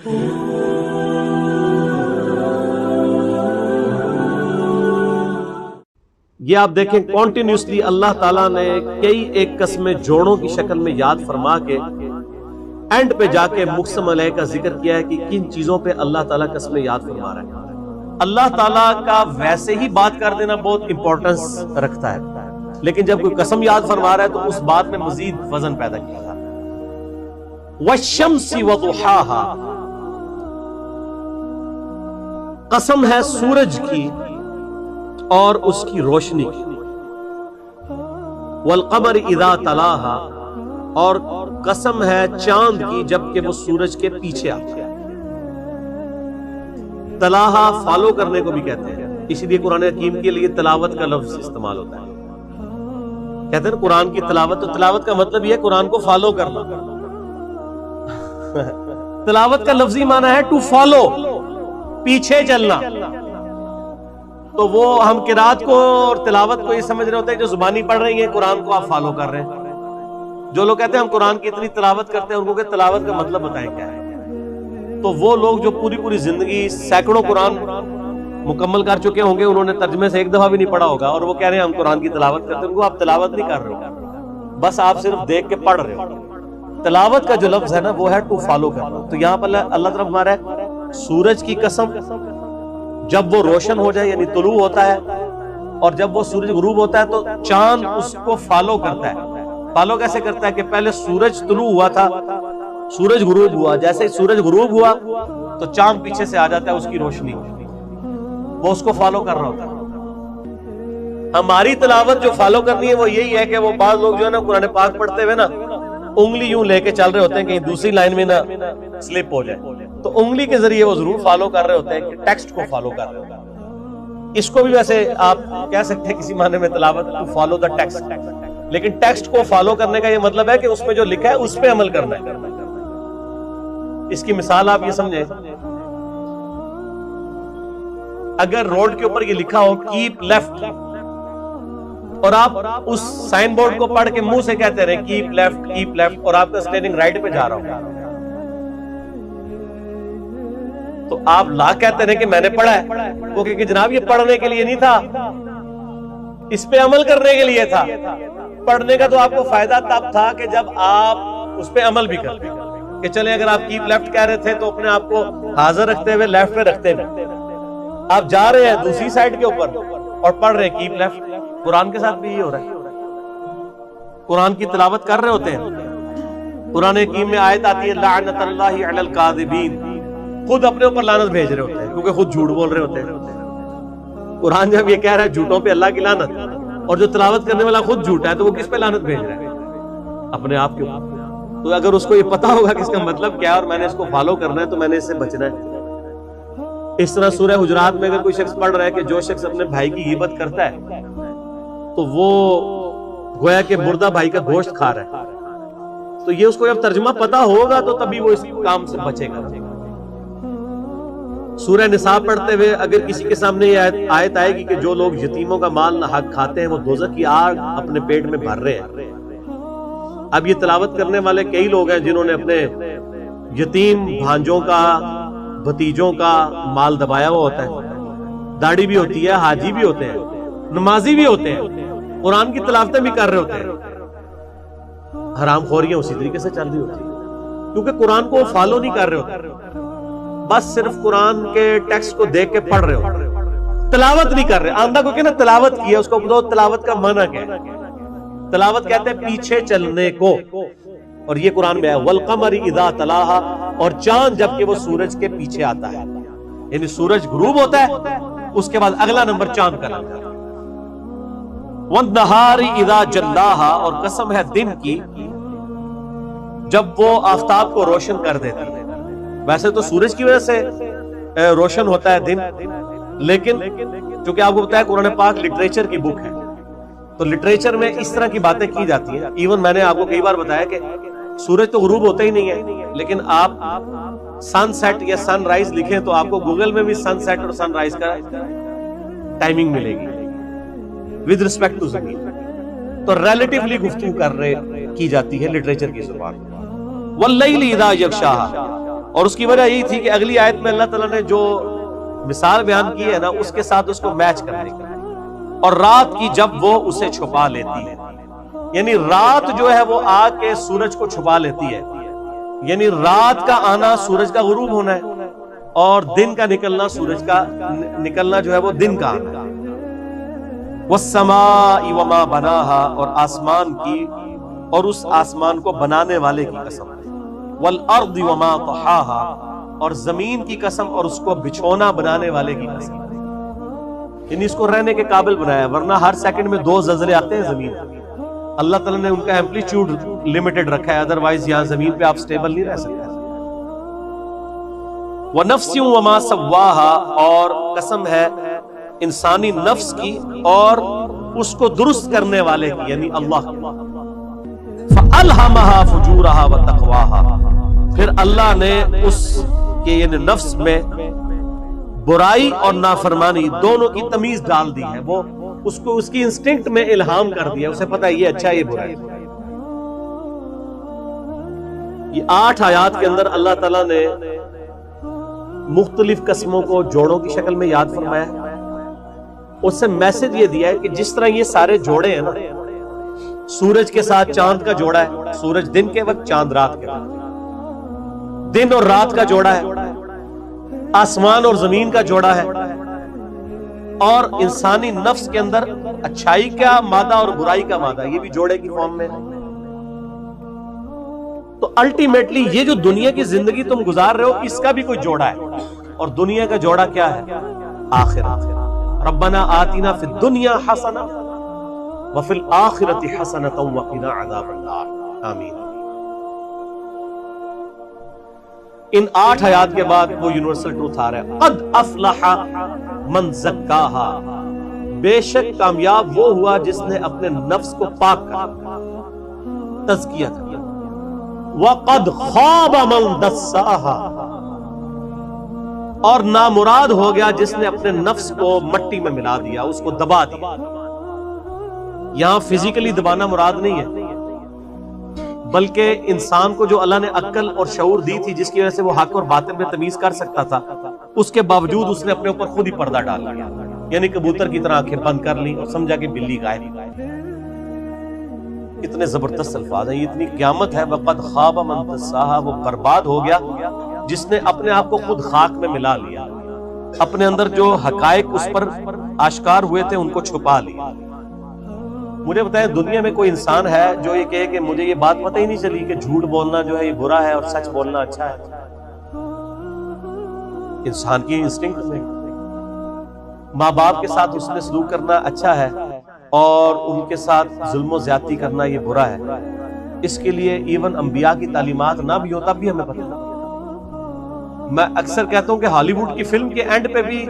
یہ آپ دیکھیں کانٹینیوسلی اللہ تعالیٰ نے کئی ایک قسمیں جوڑوں کی شکل میں یاد فرما کے اینڈ پہ جا کے مقسم علیہ کا ذکر کیا ہے کہ کن چیزوں پہ اللہ تعالیٰ قسمیں یاد فرما رہا ہے۔ اللہ تعالیٰ کا ویسے ہی بات کر دینا بہت امپورٹنس رکھتا ہے، لیکن جب کوئی قسم یاد فرما رہا ہے تو اس بات میں مزید وزن پیدا کیا تھا۔ وَالشَّمْسِ وَضُحَاهَا، قسم ہے سورج کی اور اس کی روشنی کی۔ وَالْقَمَرِ إِذَا تَلَاهَا، اور قسم ہے چاند کی جبکہ وہ سورج کے پیچھے آتا ہے۔ تلاہا فالو کرنے کو بھی کہتے ہیں، اسی لیے قرآن حکیم کے لیے تلاوت کا لفظ استعمال ہوتا ہے۔ کہتے ہیں قرآن کی تلاوت، تو تلاوت کا مطلب یہ ہے قرآن کو فالو کرنا۔ تلاوت کا لفظی معنی ہے ٹو فالو، پیچھے چلنا۔ تو وہ ہم قرات کو اور تلاوت کو یہ سمجھ رہے ہوتے ہیں جو زبانی پڑھ رہی ہیں، قرآن کو آپ فالو کر رہے ہیں۔ جو لوگ کہتے ہیں ہم قرآن کی اتنی تلاوت کرتے ہیں، ان کو کہ تلاوت کا مطلب بتائیں کیا ہے، تو وہ لوگ جو پوری پوری زندگی سینکڑوں قرآن مکمل کر چکے ہوں گے، انہوں نے ترجمے سے ایک دفعہ بھی نہیں پڑھا ہوگا، اور وہ کہہ رہے ہیں ہم قرآن کی تلاوت کرتے ہیں، ان کو آپ تلاوت نہیں کر رہے ہو، بس آپ صرف دیکھ کے پڑھ رہے ہو۔ تلاوت کا جو لفظ ہے نا وہ ہے ٹو فالو کرنا۔ تو یہاں پر اللہ طرف ہمارا ہے سورج کی قسم، جب وہ روشن ہو جائے یعنی طلوع ہوتا ہے، اور جب وہ سورج غروب ہوتا ہے تو چاند اس کو فالو کرتا ہے۔ فالو کیسے کرتا ہے کہ پہلے سورج طلوع ہوا تھا، سورج غروب ہوا، جیسے سورج غروب ہوا تو چاند پیچھے سے آ جاتا ہے، اس کی روشنی وہ اس کو فالو کر رہا ہوتا ہے۔ ہماری تلاوت جو فالو کرنی ہے وہ یہی ہے کہ وہ بعض لوگ جو ہے نا قرآن پاک پڑھتے ہوئے نا انگلی یوں لے کے چل رہے ہوتے ہیں کہیں دوسری لائن میں نہ سلپ ہو جائے، تو انگلی کے ذریعے وہ ضرور فالو کر رہے ہوتے ہیں کہ ٹیکسٹ کو فالو کر رہے ہوتے ہیں۔ اس کو بھی ویسے آپ کہہ سکتے ہیں کسی معنی میں تلاوت ٹو فالو دا ٹیکسٹ، لیکن ٹیکسٹ کو فالو کرنے کا یہ مطلب ہے کہ اس میں جو لکھا ہے اس پہ عمل کرنا ہے۔ اس کی مثال آپ یہ سمجھیں، اگر روڈ کے اوپر یہ لکھا ہو کیپ لیفٹ، اور آپ اس سائن بورڈ کو پڑھ کے منہ سے کہتے رہے کیپ لیفٹ، اور آپ کا اسٹیئرنگ رائٹ پہ جا رہا ہو، تو آپ لا کہتے رہے کہ میں نے پڑھا ہے، وہ کہ جناب یہ پڑھنے کے لیے نہیں تھا، اس پہ عمل کرنے کے لیے تھا۔ پڑھنے کا تو آپ کو فائدہ تب تھا کہ جب آپ اس پہ عمل بھی کرتے، کہ چلیں اگر آپ کیپ لیفٹ کہہ رہے تھے تو اپنے آپ کو حاضر رکھتے ہوئے لیفٹ پہ رکھتے ہوئے آپ جا رہے ہیں دوسری سائڈ کے اوپر اور پڑھ رہے کیپ لیفٹ۔ قرآن کے ساتھ بھی یہ ہو رہا ہے، قرآن کی تلاوت کر رہے ہوتے ہیں، قرآن حکیم میں آیت آتی ہے لعنت اللہ علی الکاذبین، خود اپنے اوپر لعنت بھیج رہے ہوتے ہیں کیونکہ خود جھوٹ بول رہے ہوتے ہیں۔ قرآن جب یہ کہہ رہا ہے جھوٹوں پہ اللہ کی لعنت، اور جو تلاوت کرنے والا خود جھوٹا ہے تو وہ کس پہ لعنت بھیج رہا ہے؟ اپنے آپ کے اوپر۔ تو اگر اس کو یہ پتا ہوگا کہ اس کا مطلب کیا ہے اور میں نے اس کو فالو کرنا ہے تو میں نے اس سے بچنا ہے۔ اس طرح سورہ حجرات میں اگر کوئی شخص پڑھ رہا ہے کہ جو شخص اپنے بھائی کی غیبت کرتا ہے تو وہ گویا کہ مردہ بھائی کا گوشت کھا رہا ہے، تو یہ اس کو جب ترجمہ پتا ہوگا تو تبھی وہ اس کام سے بچے گا۔ سورہ نساء پڑھتے ہوئے اگر کسی کے سامنے یہ آیت آئے گی کہ جو لوگ یتیموں کا مال ناحق کھاتے ہیں وہ دوزخ کی آگ اپنے پیٹ میں بھر رہے ہیں۔ اب یہ تلاوت کرنے والے کئی لوگ ہیں جنہوں نے اپنے یتیم بھانجوں کا، بھتیجوں کا مال دبایا ہوا ہوتا ہے، داڑھی بھی ہوتی ہے، حاجی بھی ہوتے ہیں، نمازی بھی ہوتے ہیں، قرآن کی تلاوتیں بھی کر رہے ہوتے ہیں، حرام خوریاں اسی طریقے سے چل رہی ہوتی ہیں، کیونکہ قرآن کو فالو نہیں کر رہے ہوتے، بس صرف قرآن کے ٹیکسٹ کو دیکھ کے پڑھ رہے ہوتے ہیں، تلاوت نہیں کر رہے۔ آندہ کو کہ نا تلاوت کی ہے، اس کو بتاؤ تلاوت کا معنی کیا ہے؟ تلاوت کہتے ہیں پیچھے چلنے کو، اور یہ قرآن میں ہے وَالْقَمَرِ إِذَا تَلَاهَا، اور چاند جب کہ وہ سورج کے پیچھے آتا ہے، یعنی سورج غروب ہوتا ہے اس کے بعد اگلا نمبر چاند کا نمبر۔ وَالنَّهَارِ إِذَا جَلَّاهَا، اور قسم ہے دن کی جب وہ آفتاب کو روشن کر دیتا ہے۔ ویسے تو سورج کی وجہ سے روشن ہوتا ہے دن، لیکن چونکہ آپ کو بتایا قرآن پاک لٹریچر کی بک ہے، تو لٹریچر میں اس طرح کی باتیں کی جاتی ہیں۔ ایون میں نے آپ کو کئی بار بتایا کہ سورج تو غروب ہوتا ہی نہیں ہے، لیکن آپ سن سیٹ یا سن رائز لکھیں تو آپ کو گوگل میں بھی سن سیٹ اور سن رائز کا ٹائمنگ ملے گی ود ریسپیکٹ ٹو زمین، تو ریلیٹیولی گفتگو کی جاتی ہے لٹریچر کی زبان۔ واللیل اذا یغشاہا، اور اس کی وجہ یہی تھی کہ اگلی آیت میں اللہ تعالیٰ نے جو مثال بیان کی ہے نا اس کے ساتھ اس کو میچ کرنے کا، اور رات کی جب وہ اسے چھپا لیتی ہے، یعنی رات جو ہے وہ آ کے سورج کو چھپا لیتی ہے، یعنی رات کا آنا سورج کا غروب ہونا ہے، اور دن کا نکلنا سورج کا نکلنا جو ہے وہ دن کا آنا ہے۔ وَالسَّمَاءِ وَمَا بَنَاهَا، اور آسمان کی اور اس آسمان کو بنانے والے کی قسم، وَالْأَرْضِ وَمَا طَحَاهَا، اور زمین کی قسم اور اس کو بچھونا بنانے والے کی قسم، یعنی اس کو رہنے کے قابل بنایا، ورنہ ہر سیکنڈ میں 2 زلزلے آتے ہیں زمین پر۔ اللہ تعالیٰ نے ان کا ایمپلیٹیوڈ لمیٹڈ رکھا ہے، ادروائز یہاں زمین پہ آپ سٹیبل نہیں رہ سکتے۔ وَنَفْسٍ وَمَا سَوَّاهَا، اور قسم ہے انسانی نفس کی اور اس کو درست کرنے والے کی، یعنی اللہ کی۔ فَأَلْهَمَهَا فُجُورَهَا وَتَقْوَاهَا، پھر اللہ نے اس کے یعنی نفس میں برائی اور نافرمانی دونوں کی تمیز ڈال دی ہے، وہ اس کو اس کی انسٹنکٹ میں الہام کر دیا، اسے پتہ ہے یہ اچھا یہ برا ہے۔ یہ 8 آیات کے اندر اللہ تعالیٰ نے مختلف قسموں کو جوڑوں کی شکل میں یاد فرمایا ہے، اس سے میسج یہ دیا ہے کہ جس طرح یہ سارے جوڑے ہیں نا، سورج کے ساتھ چاند کا جوڑا ہے، سورج دن کے وقت چاند رات کے وقت، دن اور رات کا جوڑا ہے، آسمان اور زمین کا جوڑا ہے، اور انسانی نفس کے اندر اچھائی کا مادہ اور برائی کا مادہ، یہ بھی جوڑے کی فارم میں ہے۔ تو الٹیمیٹلی یہ جو دنیا کی زندگی تم گزار رہے ہو اس کا بھی کوئی جوڑا ہے، اور دنیا کا جوڑا کیا ہے؟ آخرت۔ ربنا آتنا فی الدنیا حسنہ وفی الآخرۃ حسنۃ وقنا عذاب النار، آمین۔ ان 8 آیات کے بعد وہ یونیورسل ٹروتھ آ رہا ہے، قد افلح من زکاہا، بے شک کامیاب وہ ہوا جس نے اپنے نفس کو پاک کر تزکیہ کیا، وقد خاب من دساہا، اور نامراد ہو گیا جس نے اپنے نفس کو مٹی میں ملا دیا، اس کو دبا دیا۔ یہاں فزیکلی دبانا مراد نہیں ہے، بلکہ انسان کو جو اللہ نے عقل اور شعور دی تھی جس کی وجہ سے وہ حق اور باطل میں تمیز کر سکتا تھا، اس کے باوجود اس نے اپنے اوپر خود ہی پردہ ڈال لیا، یعنی کبوتر کی طرح آنکھیں بند کر لی اور سمجھا کہ بلی غائب۔ اتنے زبردست الفاظ ہیں، یہ اتنی قیامت ہے۔ وقد خاب من دساہا، وہ برباد ہو گیا جس نے اپنے آپ کو خود خاک میں ملا لیا، اپنے اندر جو حقائق اس پر آشکار ہوئے تھے ان کو چھپا لیا۔ مجھے بتائیں دنیا میں کوئی انسان ہے جو یہ کہے کہ مجھے یہ بات پتہ ہی نہیں چلی کہ جھوٹ بولنا جو ہے یہ برا ہے اور سچ بولنا اچھا ہے؟ انسان کی انسٹنکٹ میں ماں باپ کے ساتھ اس نے سلوک کرنا اچھا ہے اور ان کے ساتھ ظلم و زیادتی کرنا یہ برا ہے، اس کے لیے ایون انبیاء کی تعلیمات نہ بھی ہو تب بھی ہمیں پتہ۔ میں اکثر کہتا ہوں کہ ہالی ووڈ کی فلم کے اینڈ پہ بھی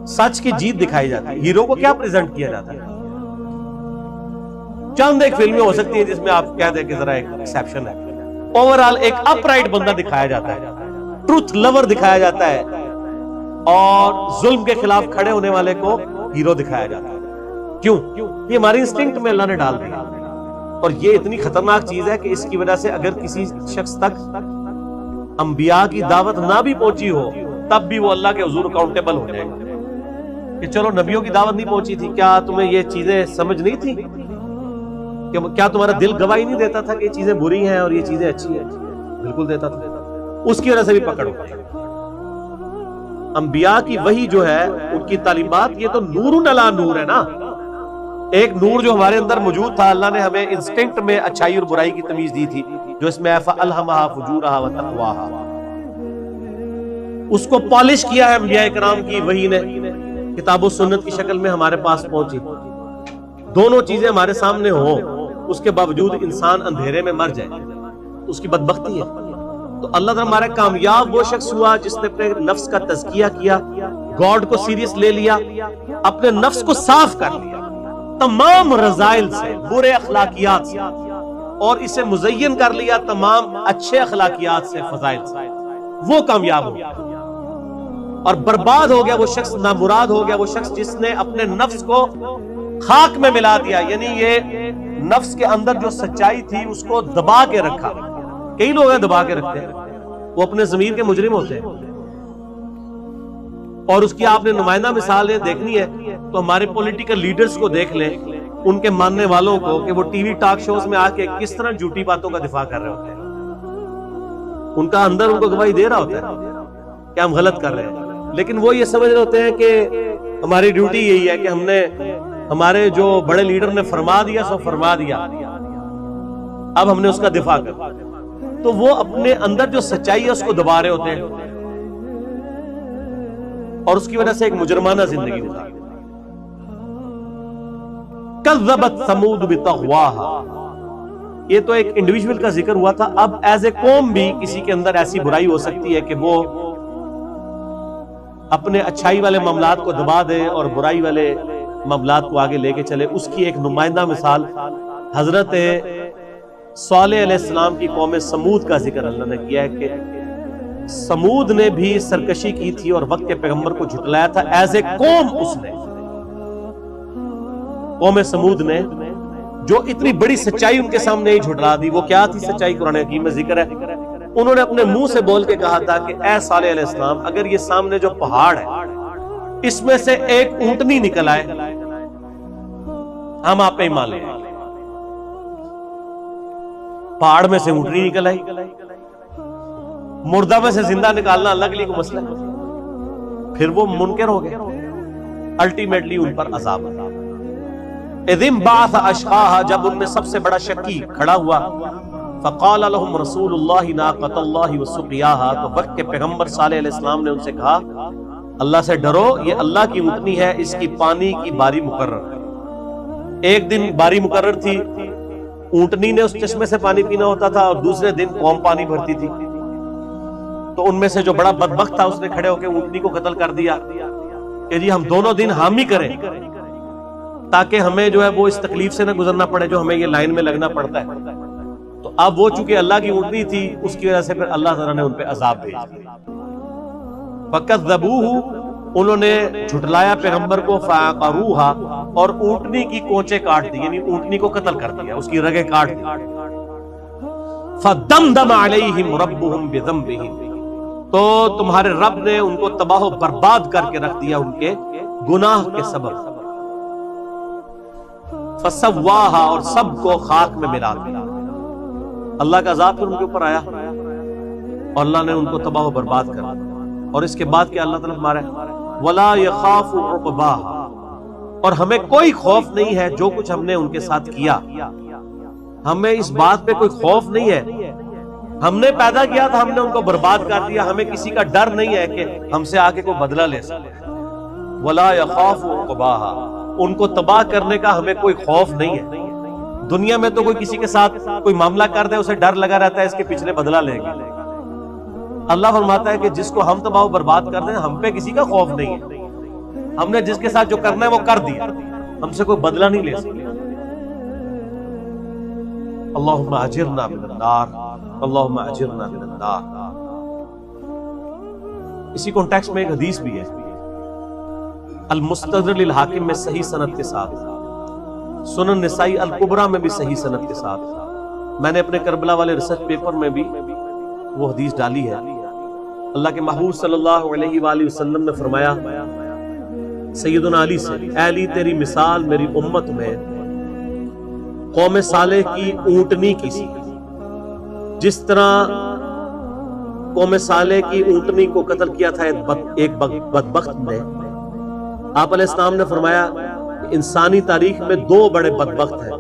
سچ کی جیت دکھائی جاتی ہے، ہیرو کو کیا پریزنٹ کیا جاتا ہے؟ چند ایک فلمیں ہو سکتی ہیں جس میں آپ کہہ دیں کہ ذرا ایک ایکسیپشن ہے، اوورال ایک اپ رائٹ بندہ دکھایا جاتا ہے، ٹروتھ لور دکھایا جاتا ہے، اور ظلم کے خلاف کھڑے ہونے والے کو ہیرو دکھایا جاتا ہے۔ کیوں؟ یہ ہماری انسٹنکٹ میں اللہ نے ڈال دیا، اور یہ اتنی خطرناک چیز ہے کہ اس کی وجہ سے اگر کسی شخص تک انبیاء کی دعوت نہ بھی پہنچی ہو تب بھی وہ اللہ کے حضور اکاؤنٹیبل ہو جائے گا کہ چلو نبیوں کی دعوت نہیں پہنچی تھی، کیا تمہیں یہ چیزیں سمجھ نہیں تھی؟ کیا تمہارا دل گواہی نہیں دیتا تھا کہ یہ چیزیں بری ہیں اور یہ چیزیں اچھی ہیں؟ بالکل دیتا تھا، اس کی وجہ سے بھی پکڑ ہو۔ انبیاء کی وحی جو ہے ان کی تعلیمات، یہ تو نور علی نور ہے نا، ایک نور جو ہمارے اندر موجود تھا، اللہ نے ہمیں انسٹنکٹ میں اچھائی اور برائی کی تمیز دی تھی، جو اس میں فَأَلْهَمَهَا فُجُورَهَا وَتَقْوَاهَا، اس کو پالش کیا ہے انبیاء کرام کی وحی نے، کتاب و سنت کی شکل میں ہمارے پاس پہنچی، دونوں چیزیں ہمارے سامنے ہوں، اس کے باوجود انسان اندھیرے میں مر جائے، اس کی بدبختی ہے۔ تو اللہ تعالیٰ ہمارا کامیاب وہ شخص ہوا جس نے اپنے نفس کا تزکیہ کیا، گاڈ کو سیریس لے لیا، اپنے نفس کو صاف کر لیا تمام رذائل سے، برے اخلاقیات سے، اور اسے مزین کر لیا تمام اچھے اخلاقیات سے، فضائل سے، وہ کامیاب ہو گیا۔ اور برباد ہو گیا وہ شخص، نامراد ہو گیا وہ شخص جس نے اپنے نفس کو خاک میں ملا دیا، یعنی یہ نفس کے اندر جو سچائی تھی اس کو دبا کے رکھا۔ کئی لوگ ہیں دبا کے رکھتے ہیں، وہ اپنے ضمیر کے مجرم ہوتے ہیں. اور اس کی آپ نے نمائندہ مثالیں دیکھنی ہے تو ہمارے پولیٹیکل لیڈرز کو دیکھ لیں, ان کے ماننے والوں کو, کہ وہ ٹی وی ٹاک شوز میں آ کے کس طرح جھوٹی باتوں کا دفاع کر رہے ہوتے ہیں. ان کا اندر ان کو گواہی دے رہا ہوتا ہے کہ ہم غلط کر رہے ہیں, لیکن وہ یہ سمجھ رہے ہوتے ہیں کہ ہماری ڈیوٹی یہی ہے کہ ہم نے, ہمارے جو بڑے لیڈر نے فرما دیا سو فرما دیا, اب ہم نے اس کا دفاع کر. تو وہ اپنے اندر جو سچائی ہے اس کو دبا رہے ہوتے ہیں اور اس کی وجہ سے ایک مجرمانہ زندگی گزار. کذبت ثمود بطغواها, یہ تو ایک انڈیویجول کا ذکر ہوا تھا. اب ایز اے قوم بھی کسی کے اندر ایسی برائی ہو سکتی ہے کہ وہ اپنے اچھائی والے معاملات کو دبا دے اور برائی والے معاملات کو آگے لے کے چلے. اس کی ایک نمائندہ مثال حضرت صالح علیہ السلام کی قوم سمود کا ذکر اللہ نے کیا ہے کہ سمود نے بھی سرکشی کی تھی اور وقت کے پیغمبر کو جھٹلایا تھا ایز اے قوم. اس نے, قوم سمود نے جو اتنی بڑی سچائی ان کے سامنے ہی جھٹلا دی. وہ کیا تھی سچائی؟ قرآن حکیم میں ذکر ہے, انہوں نے اپنے منہ سے بول کے کہا تھا کہ اے صالح علیہ السلام, اگر یہ سامنے جو پہاڑ ہے اس میں سے ایک اونٹنی نکل آئے ہم آپ پہ ایمان لیں. پہاڑ میں سے اونٹنی نکل آئی, مردہ میں سے زندہ نکالنا اللہ کے لیے کو مسئلہ ہے. پھر وہ منکر ہو گئے, الٹیمیٹلی ان پر عذاب. اذن بعث اشقاها, جب ان میں سب سے بڑا شکی کھڑا ہوا, فقال لهم رسول اللہ ناقۃ اللہ وسقیاها, تو وقت کے پیغمبر صالح علیہ السلام نے ان سے کہا اللہ سے ڈرو, یہ اللہ کی اونٹنی ہے, اس کی پانی کی باری مقرر ہے. ایک دن باری مقرر تھی, اونٹنی نے اس چشمے سے پانی پینا ہوتا تھا, اور دوسرے دن قوم پانی بھرتی تھی. تو ان میں سے جو بڑا بدبخت تھا اس نے کھڑے ہو کے اونٹنی کو قتل کر دیا کہ جی ہم دونوں دن حامی کریں تاکہ ہمیں جو ہے وہ اس تکلیف سے نہ گزرنا پڑے جو ہمیں یہ لائن میں لگنا پڑتا ہے. تو اب وہ چونکہ اللہ کی اونٹنی تھی اس کی وجہ سے پھر اللہ تعالیٰ نے ان پہ عذاب بھیج دیا. فَكَذَّبُوهُ, انہوں نے جھٹلایا پیغمبر کو, فَعَقَرُوهَا, اور اونٹنی کی کونچے کاٹ دی, یعنی اونٹنی کو قتل کر دیا, اس کی رگیں کاٹ دی. فَدَمْدَمَ عَلَيْهِمْ رَبُّهُمْ بِذَنبِهِمْ, تو تمہارے رب نے ان کو تباہ و برباد کر کے رکھ دیا ان کے گناہ کے سبب. فَسَوَّاهَا, اور سب کو خاک میں ملا دیا. اللہ کا عذاب پھر ان کے اوپر آیا اور اللہ نے ان کو تباہ و برباد کر دیا. اور اس کے بعد کہ اللہ تعالیٰ ہمارا وَلَا يَخَافُ عُقْبَاهَا, اور ہمیں کوئی خوف نہیں ہے جو کچھ ہم نے ان کے ساتھ کیا. ہمیں اس بات پہ کوئی خوف نہیں ہے, ہم نے پیدا کیا تھا, ہم نے ان کو برباد کر دیا, ہمیں کسی کا ڈر نہیں ہے کہ ہم سے آگے کوئی بدلہ لے سکے. وَلَا يَخَافُ عُقْبَاهَا, ان کو تباہ کرنے کا ہمیں کوئی خوف نہیں ہے. دنیا میں تو کوئی کسی کے ساتھ کوئی معاملہ کر دے اسے ڈر لگا رہتا ہے اس کے پچھلے بدلہ لے گا. اللہ فرماتا ہے کہ جس کو ہم تباہ و برباد کر دیں ہم پہ کسی کا خوف نہیں ہے. ہم نے جس کے ساتھ جو کرنا ہے وہ کر دیا, ہم سے کوئی بدلہ نہیں لے سکتے. اللہم اجرنا من النار, اللہم اجرنا من النار. اسی کانٹیکسٹ میں ایک حدیث بھی ہے المستدرک للحاکم میں صحیح سند کے ساتھ, سنن نسائی الکبریٰ میں بھی صحیح سند کے ساتھ. میں نے اپنے کربلا والے ریسرچ پیپر میں بھی وہ حدیث ڈالی ہے. اللہ کے محبوب صلی اللہ علیہ وآلہ وسلم نے فرمایا سیدنا علی سے, اے علی تیری مثال میری امت میں قوم صالح کی اونٹنی کی سی. جس طرح قوم صالح کی اونٹنی کو قتل کیا تھا ایک بدبخت نے, آپ علیہ السلام نے فرمایا انسانی تاریخ میں دو بڑے بدبخت ہیں.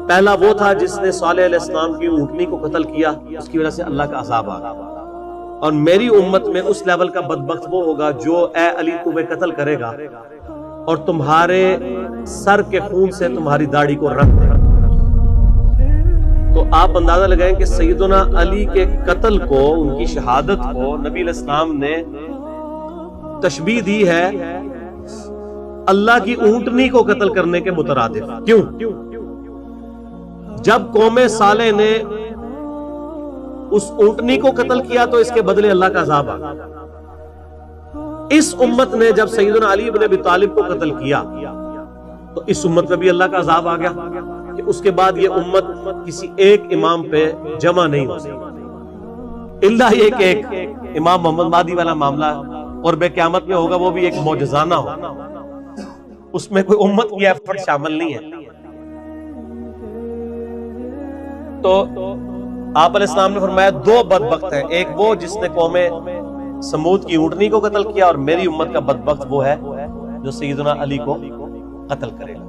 پہلا وہ تھا جس نے صالح علیہ السلام کی اونٹنی کو قتل کیا, اس کی وجہ سے اللہ کا عذاب آ گیا. اور میری امت میں اس لیول کا بدبخت وہ ہوگا جو اے علی تمہیں قتل کرے گا اور تمہارے سر کے خون سے تمہاری داڑھی کو رنگ دے گا. تو آپ اندازہ لگائیں کہ سیدنا علی کے قتل کو, ان کی شہادت کو نبی علیہ السلام نے تشبیہ دی ہے اللہ کی اونٹنی کو قتل کرنے کے مترادف. کیوں؟ جب قوم صالح نے اس اونٹنی کو قتل کیا تو اس کے بدلے اللہ کا عذاب آ گیا. اس امت نے جب سیدنا علی بن ابی طالب کو قتل کیا تو اس امت میں بھی اللہ کا عذاب آ گیا کہ اس کے بعد یہ امت کسی ایک امام پہ جمع نہیں ہو سکتی. اللہ یہ کہ ایک امام محمد مہدی والا معاملہ قرب قیامت میں ہوگا، وہ بھی ایک معجزانہ ہوگا، اس میں کوئی امت کی ایفرٹ شامل نہیں ہے۔ تو آپ علیہ السلام نے فرمایا دو بدبخت ہیں، ایک وہ جس نے قوم سمود کی اونٹنی کو قتل کیا، اور میری امت کا بدبخت وہ ہے جو سیدنا علی کو قتل کرے گا۔